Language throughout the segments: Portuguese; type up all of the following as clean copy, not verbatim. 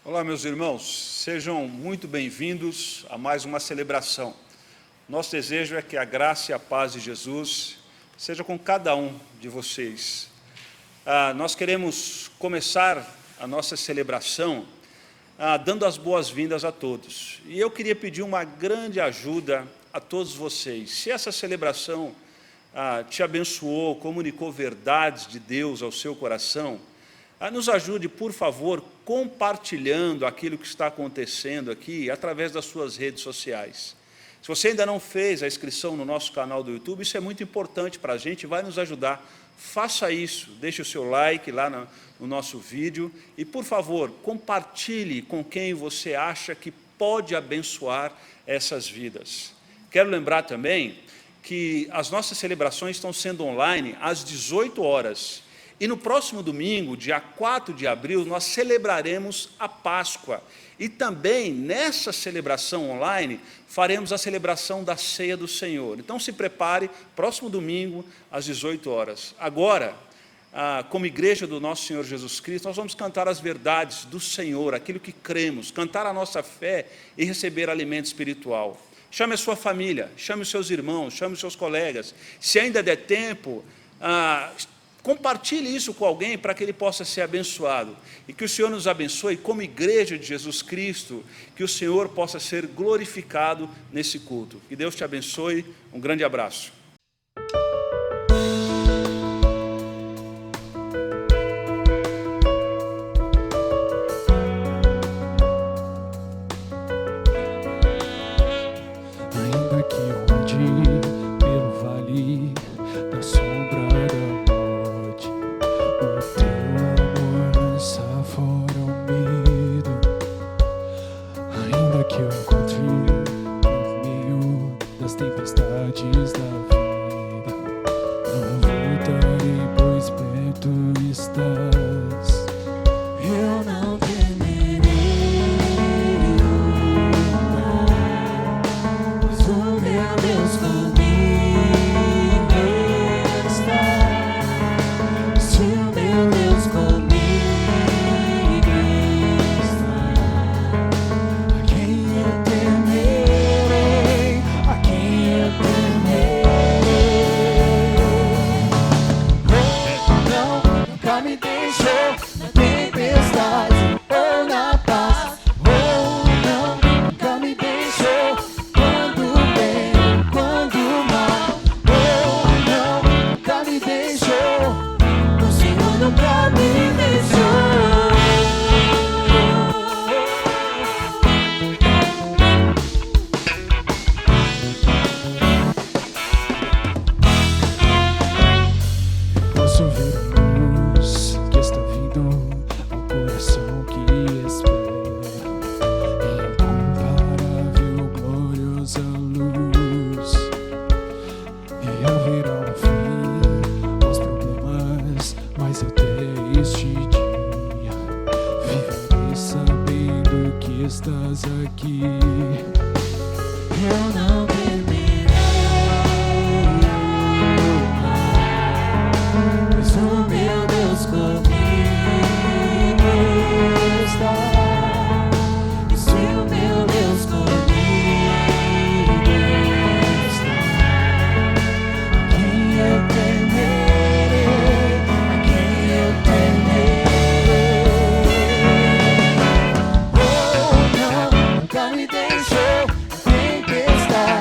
Olá, meus irmãos, sejam muito bem-vindos a mais uma celebração. Nosso desejo é que a graça e a paz de Jesus seja com cada um de vocês. Nós queremos começar a nossa celebração dando as boas-vindas a todos. E eu queria pedir uma grande ajuda a todos vocês. Se essa celebração te abençoou, comunicou verdades de Deus ao seu coração, nos ajude, por favor, compartilhando aquilo que está acontecendo aqui através das suas redes sociais. Se você ainda não fez a inscrição no nosso canal do YouTube, isso é muito importante para a gente, vai nos ajudar. Faça isso, deixe o seu like lá no nosso vídeo e, por favor, compartilhe com quem você acha que pode abençoar essas vidas. Quero lembrar também que as nossas celebrações estão sendo online às 18 horas. E no próximo domingo, dia 4 de abril, nós celebraremos a Páscoa. E também, nessa celebração online, faremos a celebração da Ceia do Senhor. Então, se prepare, próximo domingo, às 18 horas. Agora, como igreja do nosso Senhor Jesus Cristo, nós vamos cantar as verdades do Senhor, aquilo que cremos, cantar a nossa fé e receber alimento espiritual. Chame a sua família, chame os seus irmãos, chame os seus colegas. Se ainda der tempo, compartilhe isso com alguém para que ele possa ser abençoado. E que o Senhor nos abençoe como igreja de Jesus Cristo, que o Senhor possa ser glorificado nesse culto. Que Deus te abençoe. Um grande abraço. Ainda que eu ande pelo vale da sombra da morte, o teu amor lança fora o medo. Ainda que eu encontre no meio das tempestades da vida, não voltarei, pois perto estás. Eu não temerei, pois o meu Deus comigo está. Se o meu Deus comigo está, a quem eu temerei, a quem eu temerei. Oh, não, nunca me deixou na tempestade ou na paz. Oh, não, nunca me deixou quando bem ou quando mal. Oh, não, nunca me deixou. O Senhor nunca me deixou. Posso ver a luz que está vindo ao coração que espera, em incomparável, gloriosa luz. E haverá um fim aos problemas, mas até este dia viverei sabendo que estás aqui. Eu não temerei, pois o meu Deus comigo está. E se o meu Deus comigo está, a quem eu temerei, a quem eu temerei. Oh, não, nunca me deixou na tempestade.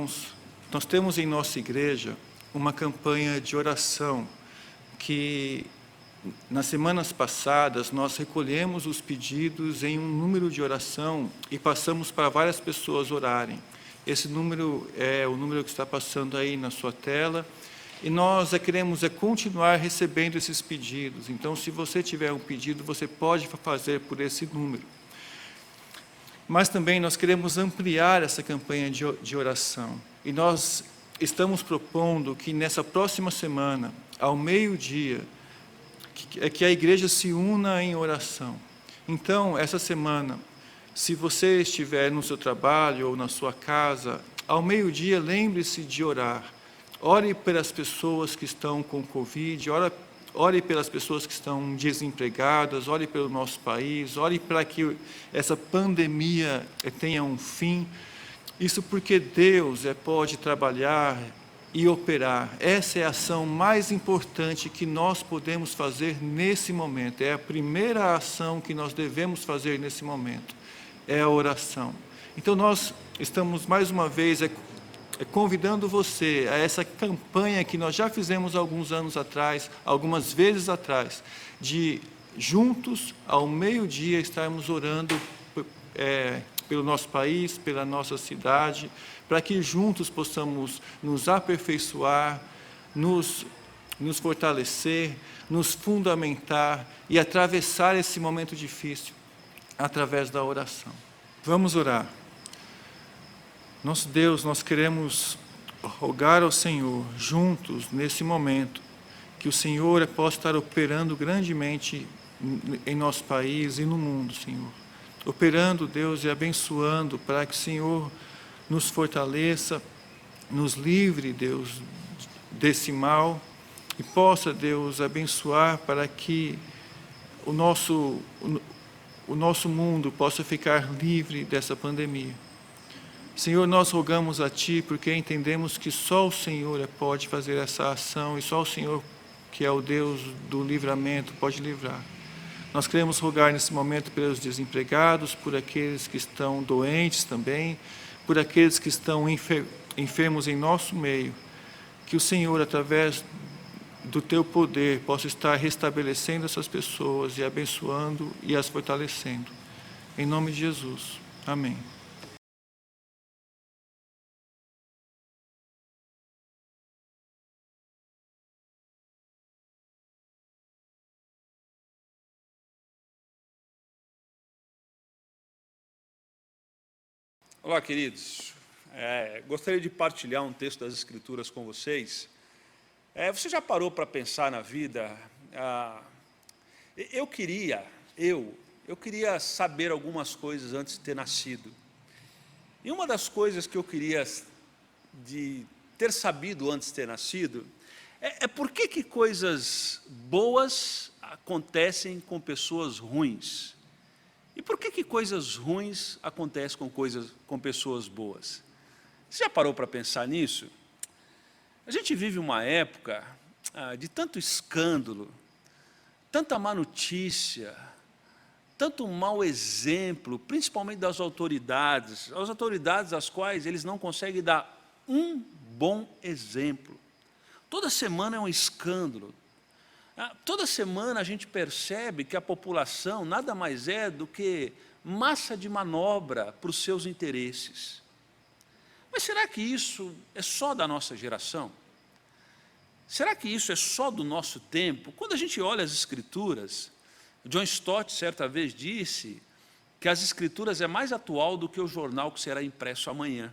irmãos, nós temos em nossa igreja uma campanha de oração que, nas semanas passadas, nós recolhemos os pedidos em um número de oração e passamos para várias pessoas orarem. Esse número é o número que está passando aí na sua tela. E nós queremos continuar recebendo esses pedidos. Então, se você tiver um pedido, você pode fazer por esse número. Mas também nós queremos ampliar essa campanha de oração. E nós estamos propondo que nessa próxima semana, ao meio-dia, que a igreja se una em oração. Então, essa semana, se você estiver no seu trabalho ou na sua casa, ao meio-dia, lembre-se de orar. Ore pelas pessoas que estão com Covid, ore pelas pessoas que estão desempregadas, ore pelo nosso país, ore para que essa pandemia tenha um fim. Isso porque Deus pode trabalhar e operar. Essa é a ação mais importante que nós podemos fazer nesse momento. É a primeira ação que nós devemos fazer nesse momento, é a oração. Então nós estamos mais uma vez convidando você a essa campanha que nós já fizemos alguns anos atrás, algumas vezes atrás, de juntos, ao meio-dia, estarmos orando pelo nosso país, pela nossa cidade, para que juntos possamos nos aperfeiçoar, nos fortalecer, nos fundamentar e atravessar esse momento difícil através da oração. Vamos orar. Nosso Deus, nós queremos rogar ao Senhor, juntos, nesse momento, que o Senhor possa estar operando grandemente em nosso país e no mundo, Senhor. Operando, Deus, e abençoando, para que o Senhor nos fortaleça, nos livre, Deus, desse mal, e possa, Deus, abençoar para que o nosso mundo possa ficar livre dessa pandemia. Senhor, nós rogamos a Ti, porque entendemos que só o Senhor pode fazer essa ação, e só o Senhor, que é o Deus do livramento, pode livrar. Nós queremos rogar nesse momento pelos desempregados, por aqueles que estão doentes também, por aqueles que estão enfermos em nosso meio, que o Senhor, através do Teu poder, possa estar restabelecendo essas pessoas e abençoando e as fortalecendo. Em nome de Jesus. Amém. Olá, queridos. Gostaria de partilhar um texto das Escrituras com vocês. Você já parou para pensar na vida? Eu queria saber algumas coisas antes de ter nascido. E uma das coisas que eu queria ter sabido antes de ter nascido por que coisas boas acontecem com pessoas ruins. E por que coisas ruins acontecem com pessoas boas? Você já parou para pensar nisso? A gente vive uma época de tanto escândalo, tanta má notícia, tanto mau exemplo, principalmente das autoridades, as autoridades às quais eles não conseguem dar um bom exemplo. Toda semana é um escândalo. Toda semana a gente percebe que a população nada mais é do que massa de manobra para os seus interesses. Mas será que isso é só da nossa geração? Será que isso é só do nosso tempo? Quando a gente olha as Escrituras, John Stott certa vez disse que as Escrituras é mais atual do que o jornal que será impresso amanhã.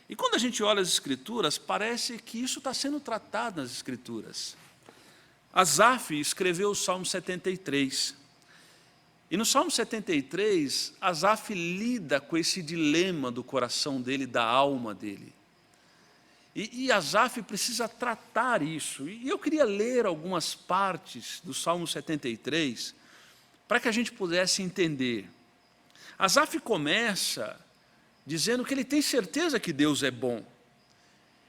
E quando a gente olha as Escrituras, parece que isso está sendo tratado nas Escrituras. Asaf escreveu o Salmo 73. E no Salmo 73, Asaf lida com esse dilema do coração dele, da alma dele. E Asaf precisa tratar isso. E eu queria ler algumas partes do Salmo 73 para que a gente pudesse entender. Asaf começa dizendo que ele tem certeza que Deus é bom.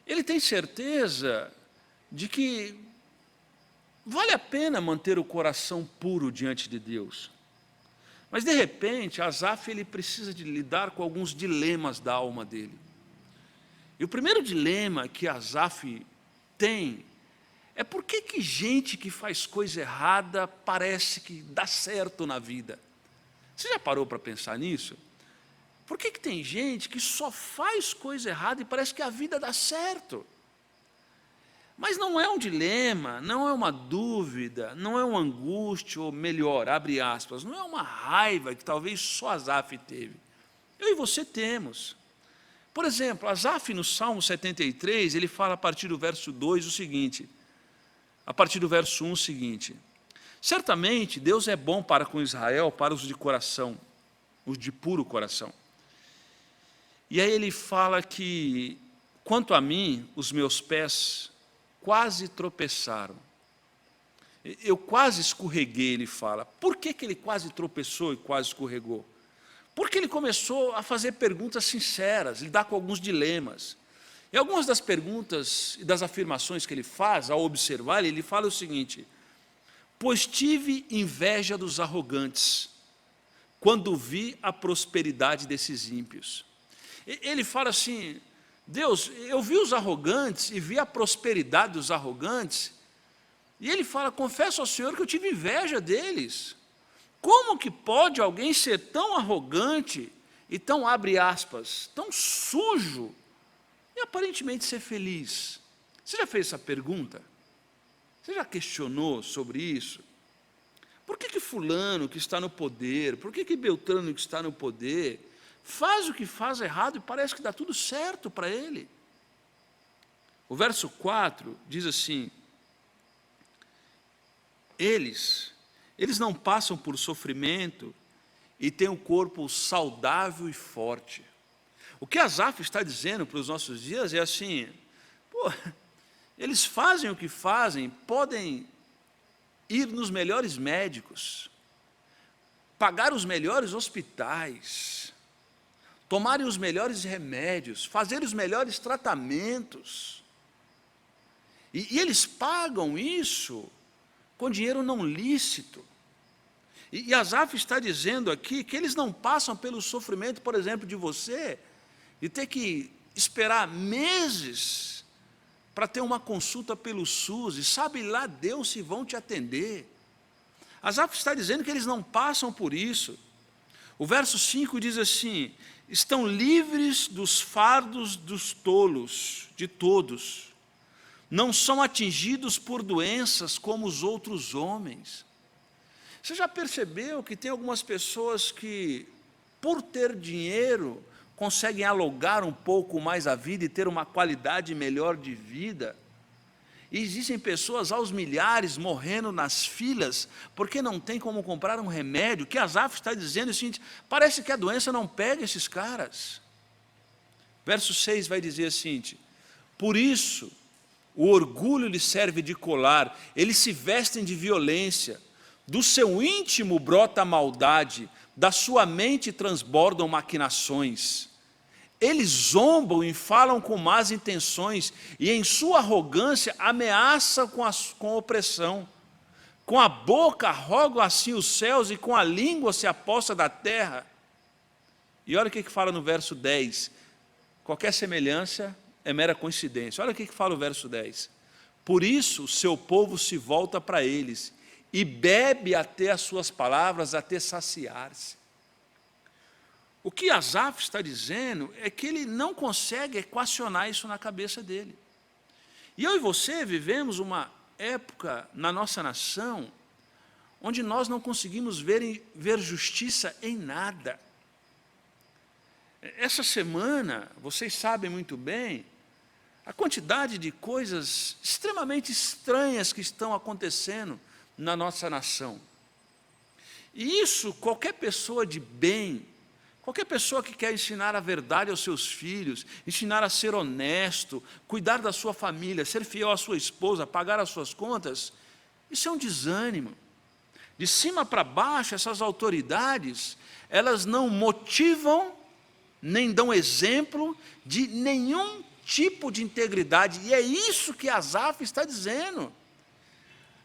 Ele tem certeza de que vale a pena manter o coração puro diante de Deus. Mas, de repente, Asaf ele precisa de lidar com alguns dilemas da alma dele. E o primeiro dilema que Asaf tem é por que gente que faz coisa errada parece que dá certo na vida? Você já parou para pensar nisso? Por que tem gente que só faz coisa errada e parece que a vida dá certo? Mas não é um dilema, não é uma dúvida, não é uma angústia, ou melhor, abre aspas, não é uma raiva que talvez só Asaf teve. Eu e você temos. Por exemplo, Asaf no Salmo 73, ele fala a partir do verso 2 o seguinte, a partir do verso 1 o seguinte: certamente Deus é bom para com Israel, para os de coração, os de puro coração. E aí ele fala que, quanto a mim, os meus pés quase tropeçaram. Eu quase escorreguei, ele fala. Por que ele quase tropeçou e quase escorregou? Porque ele começou a fazer perguntas sinceras, lidar com alguns dilemas. E algumas das perguntas e das afirmações que ele faz, ao observar, ele fala o seguinte: pois tive inveja dos arrogantes, quando vi a prosperidade desses ímpios. Ele fala assim: Deus, eu vi os arrogantes e vi a prosperidade dos arrogantes, e ele fala, confesso ao Senhor que eu tive inveja deles. Como que pode alguém ser tão arrogante e tão, abre aspas, tão sujo e aparentemente ser feliz? Você já fez essa pergunta? Você já questionou sobre isso? Por que fulano que está no poder, por que Beltrano que está no poder, faz o que faz errado e parece que dá tudo certo para ele? O verso 4 diz assim: eles não passam por sofrimento e têm um corpo saudável e forte. O que Asaf está dizendo para os nossos dias é assim: eles fazem o que fazem, podem ir nos melhores médicos, pagar os melhores hospitais, tomarem os melhores remédios, fazer os melhores tratamentos, e eles pagam isso com dinheiro não lícito. E Asaf está dizendo aqui que eles não passam pelo sofrimento, por exemplo, de você, de ter que esperar meses para ter uma consulta pelo SUS, e sabe lá Deus se vão te atender. Asaf está dizendo que eles não passam por isso. O verso 5 diz assim: estão livres dos fardos dos tolos, de todos, não são atingidos por doenças como os outros homens. Você já percebeu que tem algumas pessoas que, por ter dinheiro, conseguem alugar um pouco mais a vida e ter uma qualidade melhor de vida? E existem pessoas aos milhares morrendo nas filas porque não tem como comprar um remédio. O que Asaf está dizendo é o seguinte: parece que a doença não pega esses caras. Verso 6 vai dizer o seguinte: por isso o orgulho lhes serve de colar, eles se vestem de violência, do seu íntimo brota a maldade, da sua mente transbordam maquinações. Eles zombam e falam com más intenções, e em sua arrogância ameaçam com opressão. Com a boca rogam assim os céus, e com a língua se aposta da terra. E olha o que fala no verso 10. Qualquer semelhança é mera coincidência. Olha o que fala o verso 10. Por isso o seu povo se volta para eles, e bebe até as suas palavras, até saciar-se. O que Asaf está dizendo é que ele não consegue equacionar isso na cabeça dele. E eu e você vivemos uma época na nossa nação onde nós não conseguimos ver justiça em nada. Essa semana, vocês sabem muito bem, a quantidade de coisas extremamente estranhas que estão acontecendo na nossa nação. E isso, qualquer pessoa de bem, qualquer pessoa que quer ensinar a verdade aos seus filhos, ensinar a ser honesto, cuidar da sua família, ser fiel à sua esposa, pagar as suas contas, isso é um desânimo. De cima para baixo, essas autoridades, elas não motivam, nem dão exemplo de nenhum tipo de integridade. E é isso que Asaf está dizendo.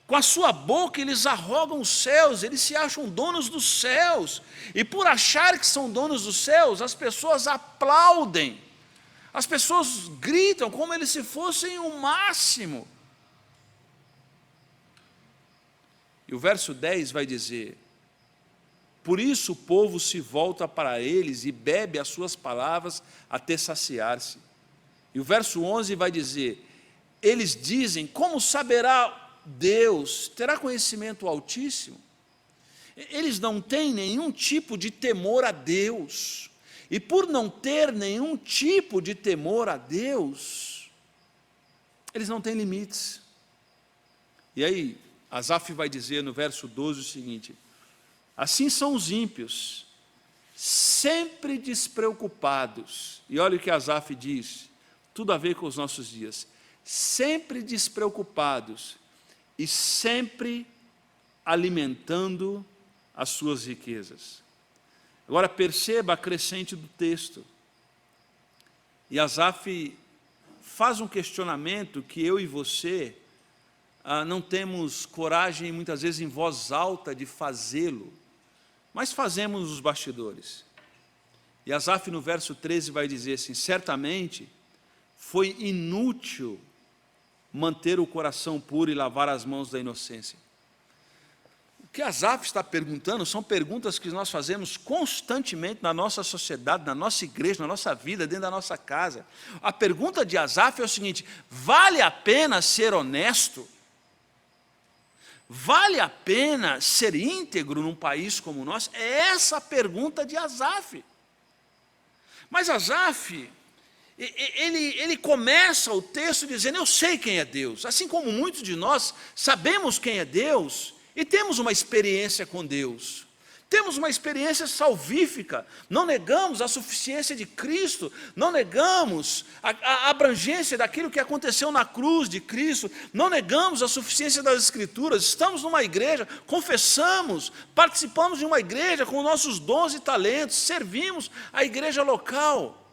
Com a sua boca eles arrogam os céus, eles se acham donos dos céus, e por achar que são donos dos céus, as pessoas aplaudem As pessoas gritam como eles se fossem o máximo. E o verso 10 vai dizer: por isso o povo se volta para eles e bebe as suas palavras até saciar-se. E o verso 11 vai dizer: eles dizem, como saberá Deus? Terá conhecimento o Altíssimo? Eles não têm nenhum tipo de temor a Deus. E por não ter nenhum tipo de temor a Deus, eles não têm limites. E aí, Asaf vai dizer no verso 12 o seguinte: assim são os ímpios, sempre despreocupados. E olha o que Asaf diz, tudo a ver com os nossos dias. Sempre despreocupados e sempre alimentando as suas riquezas. Agora perceba a crescente do texto. E Asaf faz um questionamento que eu e você não temos coragem, muitas vezes em voz alta, de fazê-lo, mas fazemos nos bastidores. E Asaf no verso 13 vai dizer assim: certamente foi inútil manter o coração puro e lavar as mãos da inocência. O que Asaf está perguntando são perguntas que nós fazemos constantemente na nossa sociedade, na nossa igreja, na nossa vida, dentro da nossa casa. A pergunta de Asaf é o seguinte: vale a pena ser honesto? Vale a pena ser íntegro num país como o nosso? É essa a pergunta de Asaf. Mas Asaf, ele começa o texto dizendo: eu sei quem é Deus. Assim como muitos de nós sabemos quem é Deus e temos uma experiência com Deus. Temos uma experiência salvífica, não negamos a suficiência de Cristo, não negamos a abrangência daquilo que aconteceu na cruz de Cristo, não negamos a suficiência das Escrituras, estamos numa igreja, confessamos, participamos de uma igreja com nossos dons e talentos, servimos a igreja local.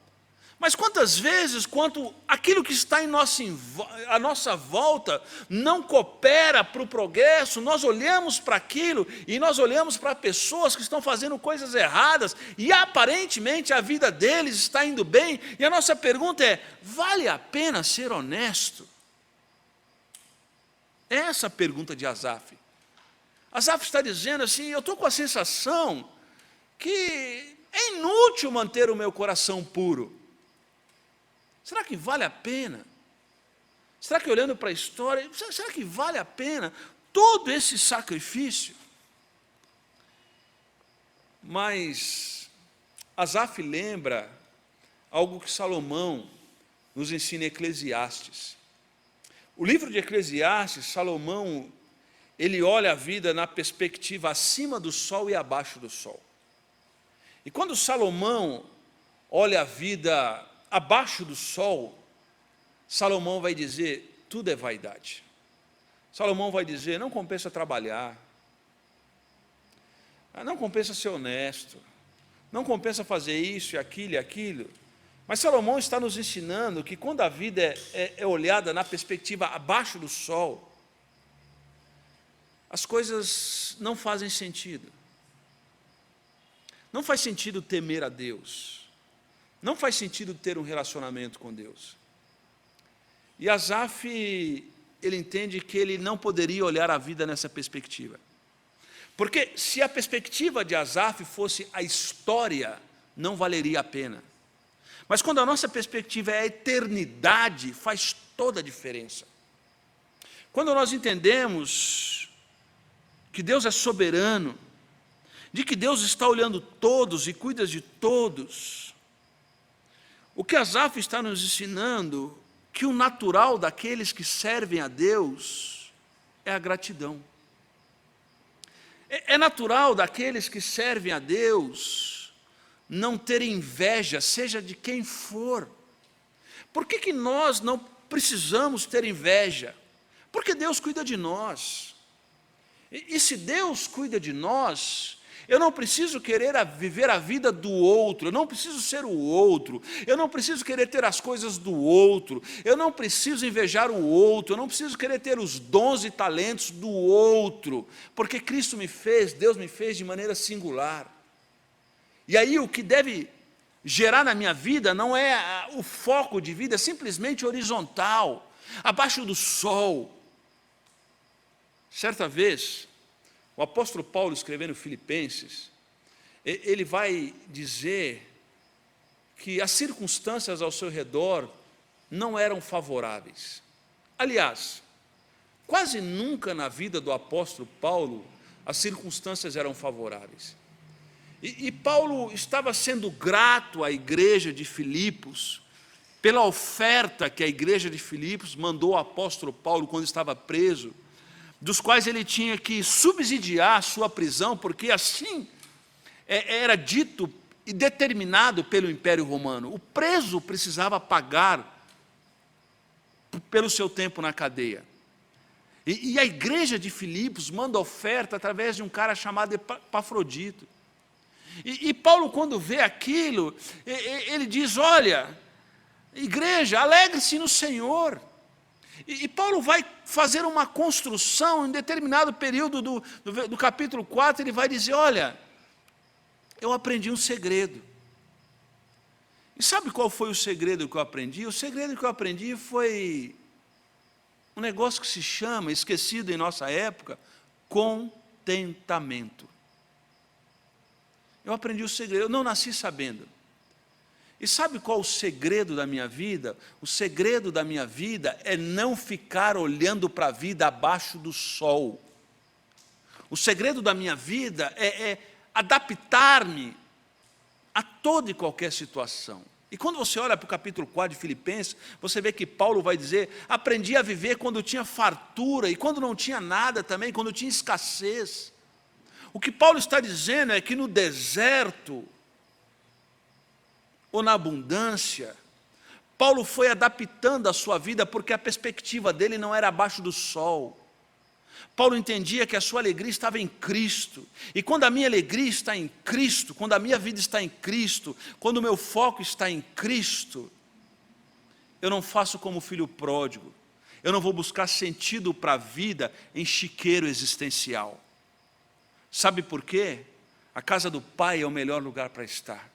Mas quantas vezes, quando aquilo que está à nossa volta não coopera para o progresso, nós olhamos para aquilo e nós olhamos para pessoas que estão fazendo coisas erradas e aparentemente a vida deles está indo bem, e a nossa pergunta é: vale a pena ser honesto? Essa é a pergunta de Asaf. Asaf está dizendo assim: eu estou com a sensação que é inútil manter o meu coração puro. Será que vale a pena? Será que, olhando para a história, será que vale a pena todo esse sacrifício? Mas Asaf lembra algo que Salomão nos ensina em Eclesiastes. O livro de Eclesiastes, Salomão, ele olha a vida na perspectiva acima do sol e abaixo do sol. E quando Salomão olha a vida abaixo do sol, Salomão vai dizer: tudo é vaidade. Salomão vai dizer: não compensa trabalhar, não compensa ser honesto, não compensa fazer isso e aquilo. Mas Salomão está nos ensinando que quando a vida é olhada na perspectiva abaixo do sol, as coisas não fazem sentido. Não faz sentido temer a Deus. Não faz sentido ter um relacionamento com Deus. E Asaf, ele entende que ele não poderia olhar a vida nessa perspectiva. Porque se a perspectiva de Asaf fosse a história, não valeria a pena. Mas quando a nossa perspectiva é a eternidade, faz toda a diferença. Quando nós entendemos que Deus é soberano, de que Deus está olhando todos e cuida de todos, o que Asaf está nos ensinando, que o natural daqueles que servem a Deus é a gratidão. É natural daqueles que servem a Deus não ter inveja, seja de quem for. Por que nós não precisamos ter inveja? Porque Deus cuida de nós. E se Deus cuida de nós, eu não preciso querer viver a vida do outro, eu não preciso ser o outro, eu não preciso querer ter as coisas do outro, eu não preciso invejar o outro, eu não preciso querer ter os dons e talentos do outro, porque Cristo me fez, Deus me fez de maneira singular. E aí o que deve gerar na minha vida não é o foco de vida, é simplesmente horizontal, abaixo do sol. Certa vez, o apóstolo Paulo, escrevendo Filipenses, ele vai dizer que as circunstâncias ao seu redor não eram favoráveis. Aliás, quase nunca na vida do apóstolo Paulo as circunstâncias eram favoráveis. E Paulo estava sendo grato à igreja de Filipos pela oferta que a igreja de Filipos mandou ao apóstolo Paulo quando estava preso, dos quais ele tinha que subsidiar a sua prisão, porque assim era dito e determinado pelo Império Romano. O preso precisava pagar pelo seu tempo na cadeia. E a igreja de Filipos manda oferta através de um cara chamado Epafrodito. E Paulo, quando vê aquilo, ele diz: olha, igreja, alegre-se no Senhor. E Paulo vai fazer uma construção em determinado período do capítulo 4, ele vai dizer: olha, eu aprendi um segredo. E sabe qual foi o segredo que eu aprendi? O segredo que eu aprendi foi um negócio que se chama, esquecido em nossa época, contentamento. Eu aprendi o segredo, eu não nasci sabendo. E sabe qual o segredo da minha vida? O segredo da minha vida é não ficar olhando para a vida abaixo do sol. O segredo da minha vida é adaptar-me a toda e qualquer situação. E quando você olha para o capítulo 4 de Filipenses, você vê que Paulo vai dizer: aprendi a viver quando tinha fartura e quando não tinha nada também, quando tinha escassez. O que Paulo está dizendo é que no deserto ou na abundância, Paulo foi adaptando a sua vida porque a perspectiva dele não era abaixo do sol. Paulo entendia que a sua alegria estava em Cristo, e quando a minha alegria está em Cristo, quando a minha vida está em Cristo, quando o meu foco está em Cristo, eu não faço como o filho pródigo, eu não vou buscar sentido para a vida em chiqueiro existencial. Sabe por quê? A casa do Pai é o melhor lugar para estar.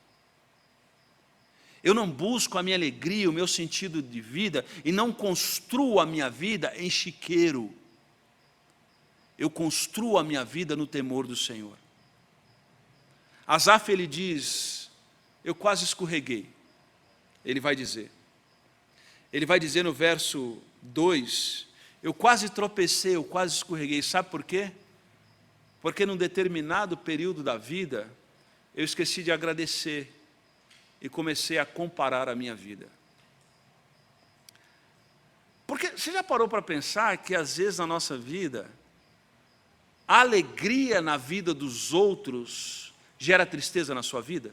Eu não busco a minha alegria, o meu sentido de vida, e não construo a minha vida em chiqueiro. Eu construo a minha vida no temor do Senhor. Asaf, ele diz: eu quase escorreguei. Ele vai dizer no verso 2, eu quase tropecei, eu quase escorreguei. Sabe por quê? Porque num determinado período da vida, eu esqueci de agradecer e comecei a comparar a minha vida. Porque você já parou para pensar que às vezes na nossa vida, a alegria na vida dos outros gera tristeza na sua vida?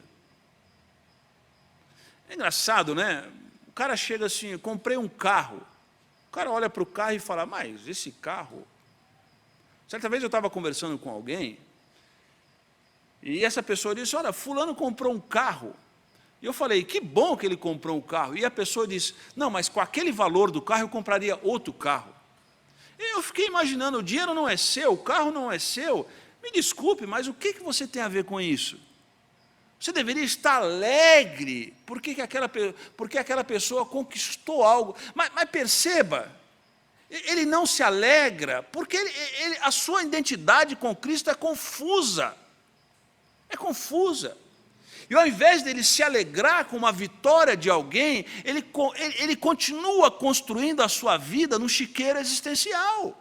É engraçado, né? O cara chega assim: eu comprei um carro. O cara olha para o carro e fala: mas esse carro... Certa vez eu estava conversando com alguém, e essa pessoa disse: olha, fulano comprou um carro. E eu falei: que bom que ele comprou um carro. E a pessoa disse: não, mas com aquele valor do carro eu compraria outro carro. E eu fiquei imaginando: o dinheiro não é seu, o carro não é seu. Me desculpe, mas o que você tem a ver com isso? Você deveria estar alegre porque aquela pessoa conquistou algo. Mas perceba, ele não se alegra porque a sua identidade com Cristo é confusa. É confusa. E ao invés dele se alegrar com uma vitória de alguém, ele continua construindo a sua vida no chiqueiro existencial.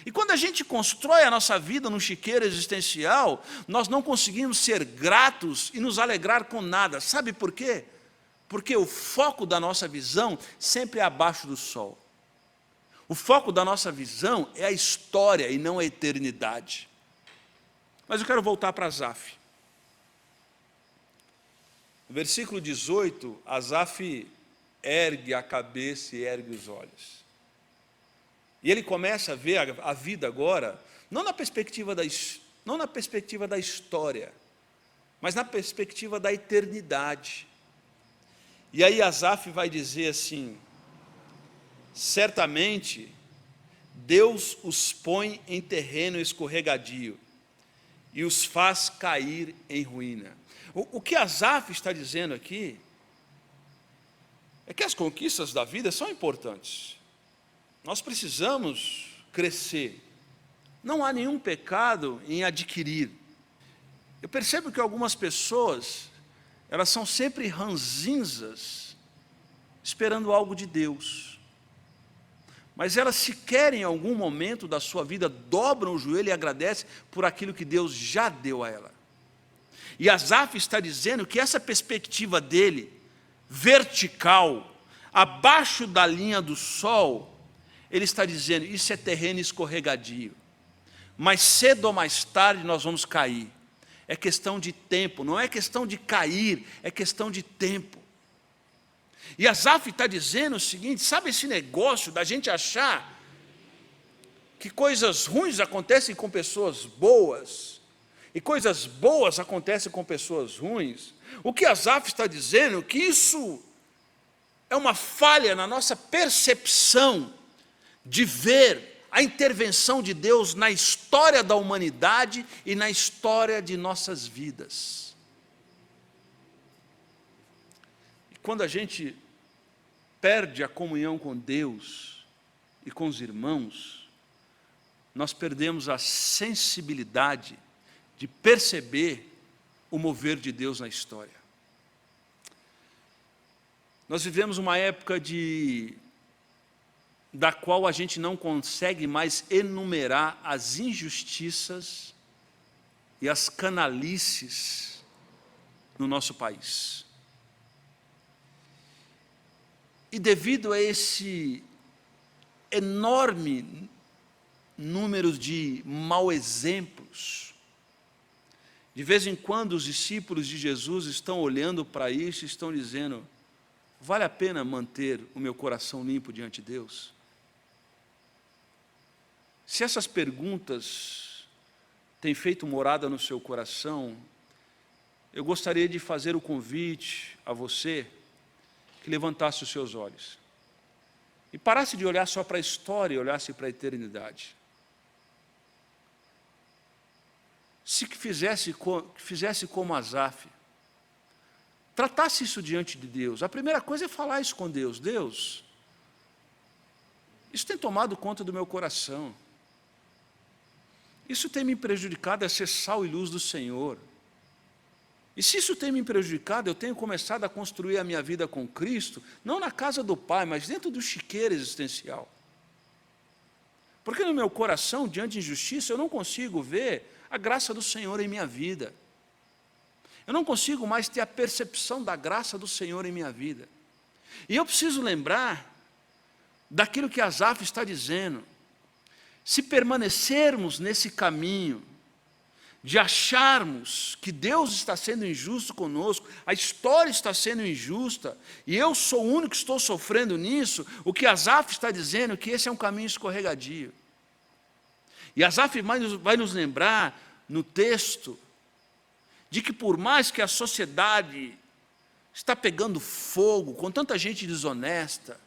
E quando a gente constrói a nossa vida no chiqueiro existencial, nós não conseguimos ser gratos e nos alegrar com nada. Sabe por quê? Porque o foco da nossa visão sempre é abaixo do sol. O foco da nossa visão é a história e não a eternidade. Mas eu quero voltar para Asaf. No versículo 18, Asaf ergue a cabeça e ergue os olhos. E ele começa a ver a vida agora, não na perspectiva da história, mas na perspectiva da eternidade. E aí Asaf vai dizer assim: certamente Deus os põe em terreno escorregadio, e os faz cair em ruína. O que Asaf está dizendo aqui é que as conquistas da vida são importantes. Nós precisamos crescer. Não há nenhum pecado em adquirir. Eu percebo que algumas pessoas, elas são sempre ranzinzas, esperando algo de Deus. Mas elas sequer em algum momento da sua vida dobram o joelho e agradecem por aquilo que Deus já deu a ela. E Asaf está dizendo que essa perspectiva dele, vertical, abaixo da linha do sol, ele está dizendo, isso é terreno escorregadio. Mas cedo ou mais tarde nós vamos cair. É questão de tempo, não é questão de cair, é questão de tempo. E Asaf está dizendo o seguinte, sabe esse negócio da gente achar que coisas ruins acontecem com pessoas boas, e coisas boas acontecem com pessoas ruins? O que Asaf está dizendo é que isso é uma falha na nossa percepção de ver a intervenção de Deus na história da humanidade e na história de nossas vidas. E quando a gente perde a comunhão com Deus e com os irmãos, nós perdemos a sensibilidade de perceber o mover de Deus na história. Nós vivemos uma época da qual a gente não consegue mais enumerar as injustiças e as canalices no nosso país. E devido a esse enorme número de mau exemplos, de vez em quando os discípulos de Jesus estão olhando para isso e estão dizendo, vale a pena manter o meu coração limpo diante de Deus? Se essas perguntas têm feito morada no seu coração, eu gostaria de fazer o convite a você que levantasse os seus olhos e parasse de olhar só para a história e olhasse para a eternidade. Se que fizesse como Asaf, tratasse isso diante de Deus. A primeira coisa é falar isso com Deus. Deus, isso tem tomado conta do meu coração. Isso tem me prejudicado a ser sal e luz do Senhor. E se isso tem me prejudicado, eu tenho começado a construir a minha vida com Cristo, não na casa do Pai, mas dentro do chiqueiro existencial. Porque no meu coração, diante de injustiça, eu não consigo ver a graça do Senhor em minha vida. Eu não consigo mais ter a percepção da graça do Senhor em minha vida. E eu preciso lembrar daquilo que Asaf está dizendo. Se permanecermos nesse caminho de acharmos que Deus está sendo injusto conosco, a história está sendo injusta, e eu sou o único que estou sofrendo nisso, o que Asaf está dizendo é que esse é um caminho escorregadio. E Asaf vai nos lembrar no texto de que por mais que a sociedade está pegando fogo, com tanta gente desonesta,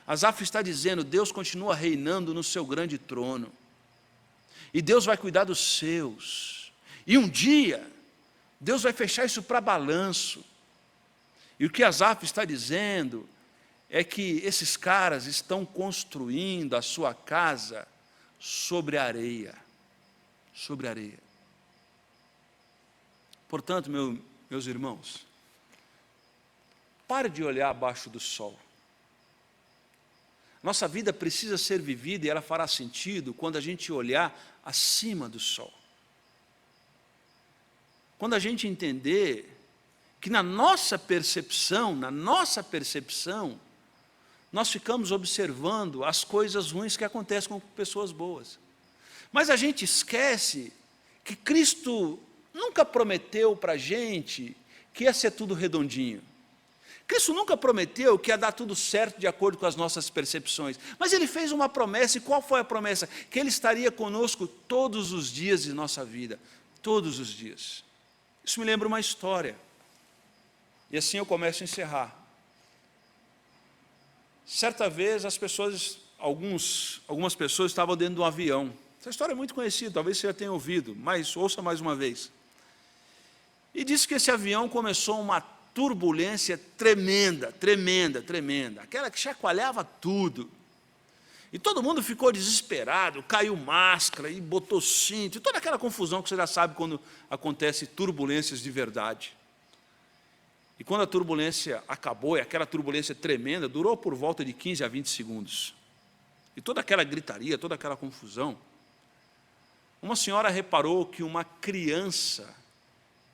Asaf está dizendo, Deus continua reinando no seu grande trono. E Deus vai cuidar dos seus. E um dia, Deus vai fechar isso para balanço. E o que Asaf está dizendo é que esses caras estão construindo a sua casa sobre a areia. Sobre a areia. Portanto, meus irmãos, pare de olhar abaixo do sol. Nossa vida precisa ser vivida e ela fará sentido quando a gente olhar acima do sol. Quando a gente entender que na nossa percepção, nós ficamos observando as coisas ruins que acontecem com pessoas boas. Mas a gente esquece que Cristo nunca prometeu para a gente que ia ser tudo redondinho. Cristo nunca prometeu que ia dar tudo certo de acordo com as nossas percepções. Mas Ele fez uma promessa, e qual foi a promessa? Que Ele estaria conosco todos os dias de nossa vida. Todos os dias. Isso me lembra uma história. E assim eu começo a encerrar. Certa vez algumas pessoas estavam dentro de um avião. Essa história é muito conhecida, talvez você já tenha ouvido, mas ouça mais uma vez. E disse que esse avião começou uma turbulência tremenda, tremenda, tremenda, aquela que chacoalhava tudo. E todo mundo ficou desesperado, caiu máscara e botou cinto, e toda aquela confusão que você já sabe quando acontece turbulências de verdade. E quando a turbulência acabou, e aquela turbulência tremenda, durou por volta de 15 a 20 segundos. E toda aquela gritaria, toda aquela confusão, uma senhora reparou que uma criança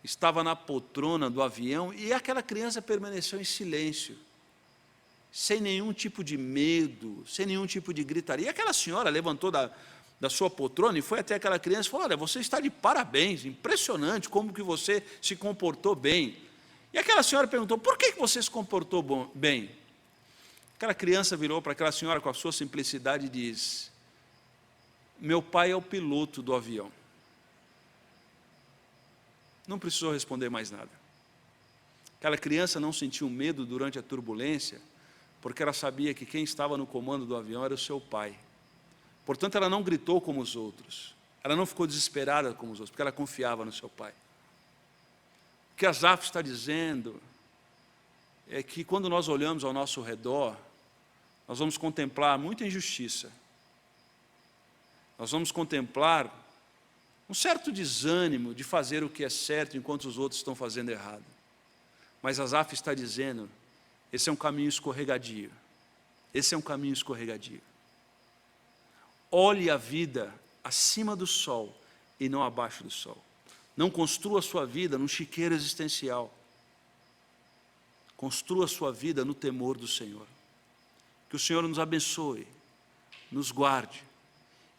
estava na poltrona do avião e aquela criança permaneceu em silêncio, sem nenhum tipo de medo, sem nenhum tipo de gritaria. E aquela senhora levantou da sua poltrona e foi até aquela criança e falou: olha, você está de parabéns, impressionante como que você se comportou bem. E aquela senhora perguntou: por que você se comportou bem? Aquela criança virou para aquela senhora com a sua simplicidade e diz: meu pai é o piloto do avião. Não precisou responder mais nada. Aquela criança não sentiu medo durante a turbulência, porque ela sabia que quem estava no comando do avião era o seu pai. Portanto, ela não gritou como os outros, ela não ficou desesperada como os outros, porque ela confiava no seu pai. O que Asaf está dizendo é que quando nós olhamos ao nosso redor, nós vamos contemplar muita injustiça, nós vamos contemplar um certo desânimo de fazer o que é certo enquanto os outros estão fazendo errado. Mas Asaf está dizendo: esse é um caminho escorregadio, esse é um caminho escorregadio. Olhe a vida acima do sol e não abaixo do sol. Não construa a sua vida num chiqueiro existencial. Construa a sua vida no temor do Senhor. Que o Senhor nos abençoe, nos guarde,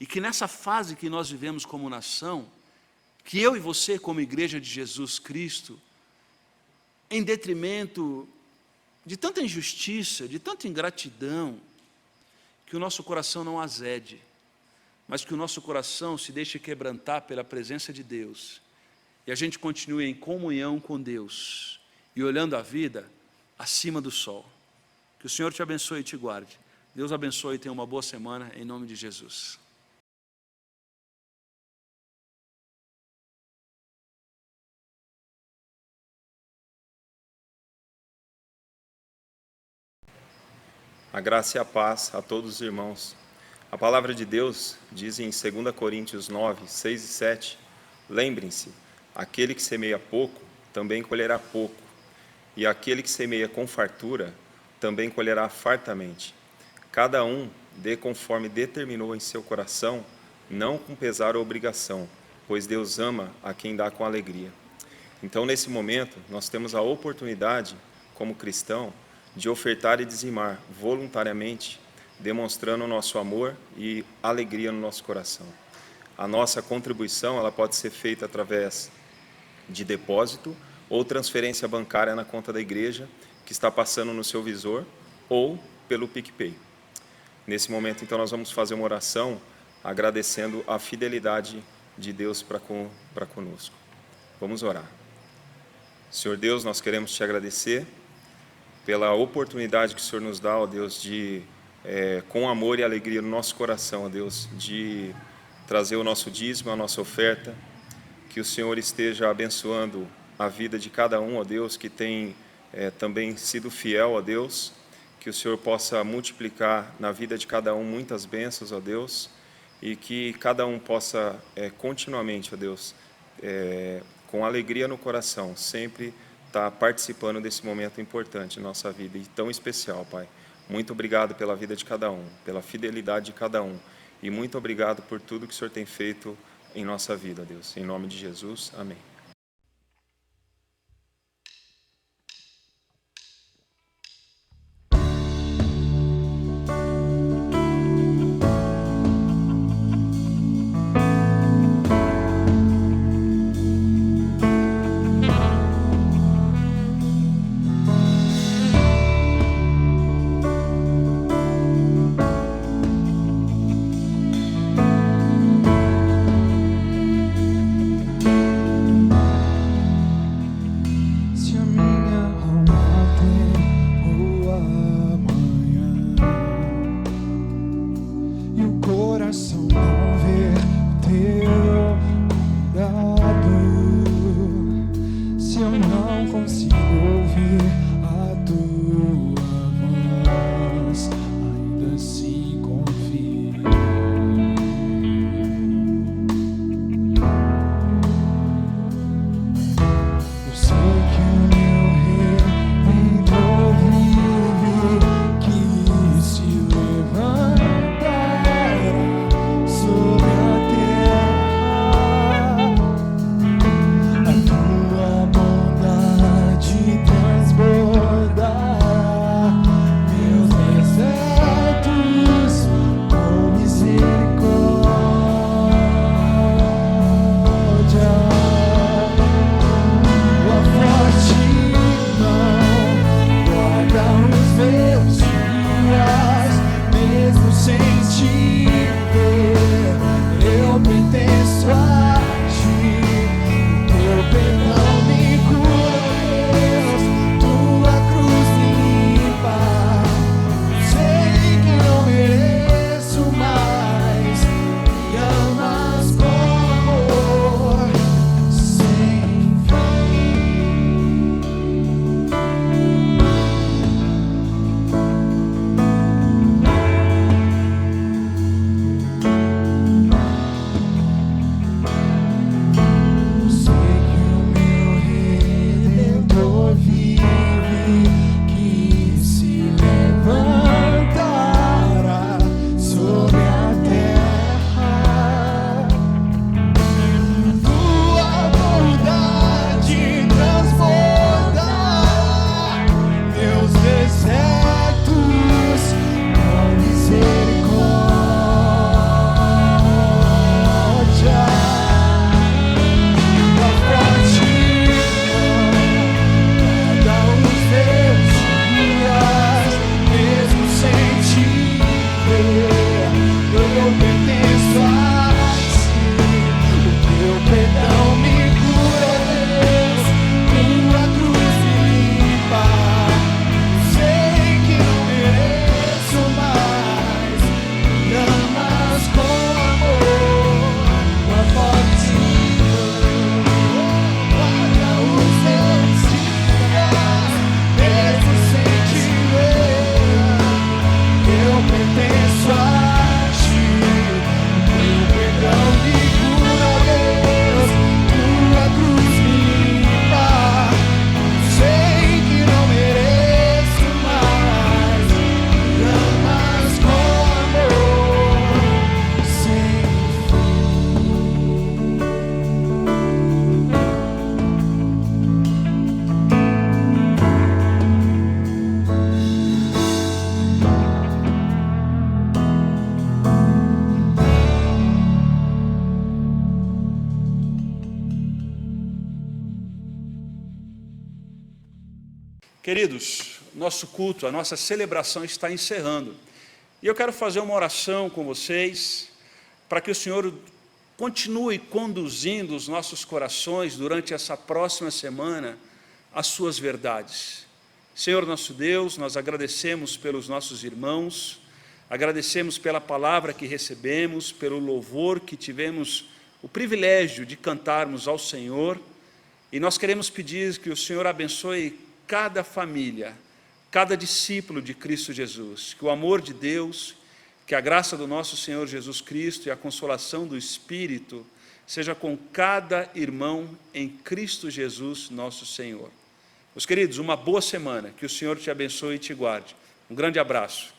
e que nessa fase que nós vivemos como nação, que eu e você como igreja de Jesus Cristo, em detrimento de tanta injustiça, de tanta ingratidão, que o nosso coração não azede, mas que o nosso coração se deixe quebrantar pela presença de Deus, e a gente continue em comunhão com Deus, e olhando a vida acima do sol. Que o Senhor te abençoe e te guarde. Deus abençoe e tenha uma boa semana, em nome de Jesus. A graça e a paz a todos os irmãos. A palavra de Deus diz em 2 Coríntios 9, 6 e 7, lembrem-se, aquele que semeia pouco, também colherá pouco, e aquele que semeia com fartura, também colherá fartamente. Cada um dê conforme determinou em seu coração, não com pesar ou obrigação, pois Deus ama a quem dá com alegria. Então, nesse momento, nós temos a oportunidade, como cristão, de ofertar e dizimar voluntariamente, demonstrando o nosso amor e alegria no nosso coração. A nossa contribuição ela pode ser feita através de depósito ou transferência bancária na conta da igreja, que está passando no seu visor, ou pelo PicPay. Nesse momento, então, nós vamos fazer uma oração agradecendo a fidelidade de Deus para conosco. Vamos orar. Senhor Deus, nós queremos te agradecer pela oportunidade que o Senhor nos dá, ó Deus, de, com amor e alegria no nosso coração, ó Deus, de trazer o nosso dízimo, a nossa oferta, que o Senhor esteja abençoando a vida de cada um, ó Deus, que tem também sido fiel, ó Deus, que o Senhor possa multiplicar na vida de cada um muitas bênçãos, ó Deus, e que cada um possa continuamente, ó Deus, com alegria no coração, sempre estar participando desse momento importante em nossa vida e tão especial, Pai. Muito obrigado pela vida de cada um, pela fidelidade de cada um, e muito obrigado por tudo que o Senhor tem feito em nossa vida, Deus. Em nome de Jesus, amém. Coração não vê teu cuidado. Se eu não consigo ouvir a tua voz, ainda assim confio. Eu sei que o meu Redentor vive, que se levantará sobre a terra. A tua bondade transbordará meus desertos com misericórdia. Tua forte mão guarda os meus dias, mesmo sem te ver. Eu pertenço a ti, teu perdão me cura, Deus, tua cruz me limpa. Sei que não mereço mais, me amas com amor sem Eu sei que o meu Redentor vive, que se levantará sobre a terra. Tua bondade transbordará meus desertos com misericórdia. Tua forte mão guarda os meus dias, mesmo sem te ver. Eu pertenço a ti, o teu perdão me cura, Deus, tua cruz me limpa. Sei que não mereço mais, me amas com amor. Tua forte mão guarda os meus dias, mesmo sem te ver. Eu pertenço a ti, teu perdão me cura, Deus, tua cruz me limpa. Sei que não mereço mais, me amas com amor sem Queridos, nosso culto, a nossa celebração está encerrando. E eu quero fazer uma oração com vocês, para que o Senhor continue conduzindo os nossos corações durante essa próxima semana às suas verdades. Senhor nosso Deus, nós agradecemos pelos nossos irmãos, agradecemos pela palavra que recebemos, pelo louvor que tivemos o privilégio de cantarmos ao Senhor, e nós queremos pedir que o Senhor abençoe cada família, cada discípulo de Cristo Jesus, que o amor de Deus, que a graça do nosso Senhor Jesus Cristo e a consolação do Espírito seja com cada irmão em Cristo Jesus, nosso Senhor. Meus queridos, uma boa semana, que o Senhor te abençoe e te guarde. Um grande abraço.